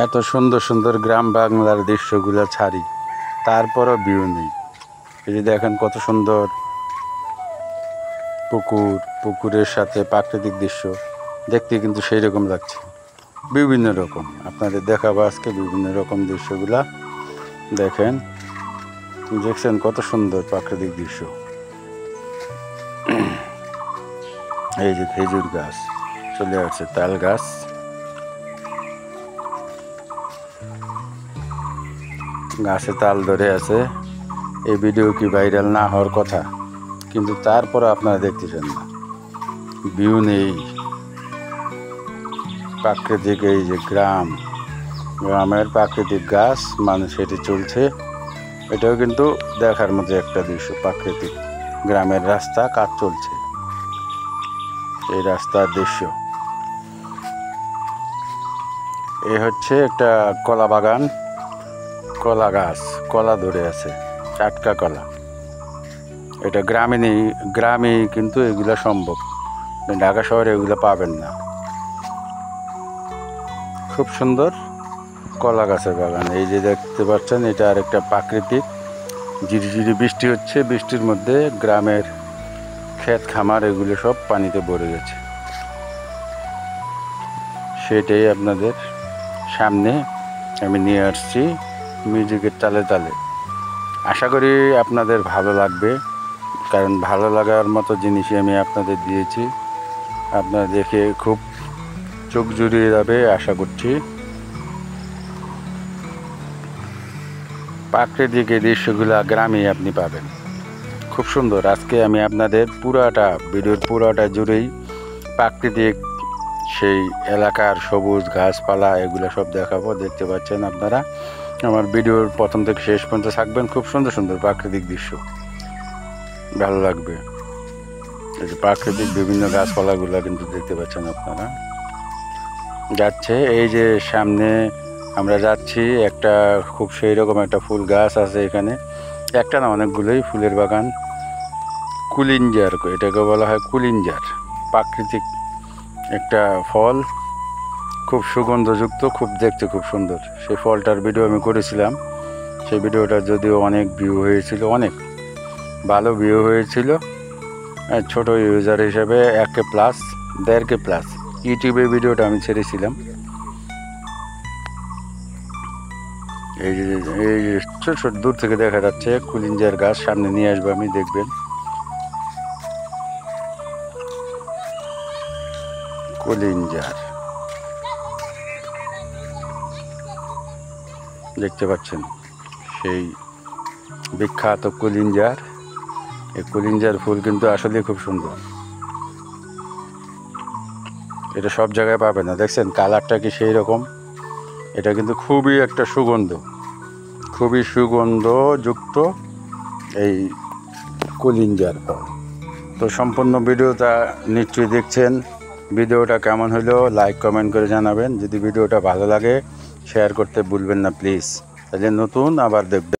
এত সুন্দর সুন্দর গ্রাম বাংলার দৃশ্যগুলো ছাড়ি, তারপরও ভিউ নেই। এই যে দেখেন কত সুন্দর পুকুর, পুকুরের সাথে প্রাকৃতিক দৃশ্য দেখতে কিন্তু সেই রকম লাগছে। বিভিন্ন রকম আপনাদের দেখাবো আজকে বিভিন্ন রকম দৃশ্যগুলা। দেখেন, দেখছেন কত সুন্দর প্রাকৃতিক দৃশ্য। এই যে খেজুর গাছ চলে আসছে, তাল গাছ, গাছে তাল ধরে আছে। এই ভিডিও কি ভাইরাল না হওয়ার কথা, কিন্তু তারপরে আপনারা দেখতেছেন না, ভিউ নেই। প্রাকৃতিক এই যে গ্রামের প্রাকৃতিক গাছ, মানুষ হেঁটে চলছে, এটাও কিন্তু দেখার মতো একটা দৃশ্য। প্রাকৃতিক গ্রামের রাস্তা, কাজ চলছে, এই রাস্তার দৃশ্য। এ হচ্ছে একটা কলা বাগান, কলা গাছ, কলা ধরে আছে, টাটকা কলা। এটা গ্রামে নেই, গ্রামে কিন্তু এগুলো সম্ভব, ঢাকা শহরে এগুলো পাবেন না। খুব সুন্দর কলা গাছের বাগান। এই যে দেখতে পাচ্ছেন, এটা আরেকটা প্রাকৃতিক। ঝিরিঝিরি বৃষ্টি হচ্ছে, বৃষ্টির মধ্যে গ্রামের ক্ষেত খামার এগুলো সব পানিতে ভরে গেছে। সেটাই আপনাদের সামনে আমি নিয়ে আসছি মিউজিকের তালে তালে। আশা করি আপনাদের ভালো লাগবে, কারণ ভালো লাগার মতো জিনিসই আমি আপনাদের দিয়েছি। আপনারা দেখে খুব চোখ জুড়িয়ে যাবে আশা করছি। প্রাকৃতিক এই দৃশ্যগুলো গ্রামেই আপনি পাবেন, খুব সুন্দর। আজকে আমি আপনাদের ভিডিওর পুরাটা জুড়েই প্রাকৃতিক সেই এলাকার সবুজ গাছপালা এগুলো সব দেখাবো। দেখতে পাচ্ছেন আপনারা, আমার ভিডিওর প্রথম থেকে শেষ পর্যন্ত থাকবেন। খুব সুন্দর সুন্দর প্রাকৃতিক দৃশ্য, ভালো লাগবে। এই যে প্রাকৃতিক বিভিন্ন গাছপালাগুলো কিন্তু দেখতে পাচ্ছেন আপনারা যাচ্ছে। এই যে সামনে আমরা যাচ্ছি, একটা খুব সেই রকম একটা ফুল গাছ আছে এখানে, একটা না অনেকগুলোই ফুলের বাগান। কুলিঞ্জার, এটাকে বলা হয় কুলিঞ্জার, প্রাকৃতিক একটা ফল, খুব সুগন্ধযুক্ত, খুব দেখতে খুব সুন্দর। সেই ফলটার ভিডিও আমি করেছিলাম, সেই ভিডিওটা যদিও অনেক ভিউ হয়েছিল, অনেক ভালো ভিউ হয়েছিল। ছোট ইউজার হিসেবে 1K প্লাস 1.5K প্লাস ইউটিউবে ভিডিওটা আমি ছেড়েছিলাম। এই যে ছোট ছোট দূর থেকে দেখা যাচ্ছে কুলিঞ্জার গাছ, সামনে নিয়ে আসবো আমি, দেখবেন। কুলিঞ্জার দেখতে পাচ্ছেন, সেই বিখ্যাত কুলিঞ্জার। এই কুলিঞ্জার ফুল কিন্তু আসলে খুব সুন্দর, এটা সব জায়গায় পাবে না। দেখছেন কালারটা কি সেই রকম, এটা কিন্তু খুবই একটা সুগন্ধ, খুবই সুগন্ধযুক্ত এই কুলিঞ্জার ফল। তো সম্পূর্ণ ভিডিওটা নিশ্চয়ই দেখছেন। ভিডিওটা কেমন হলো লাইক কমেন্ট করে জানাবেন। যদি ভিডিওটা ভালো লাগে শেয়ার করতে ভুলবেন না প্লিজ, তাহলে নতুন আবার দেখবেন।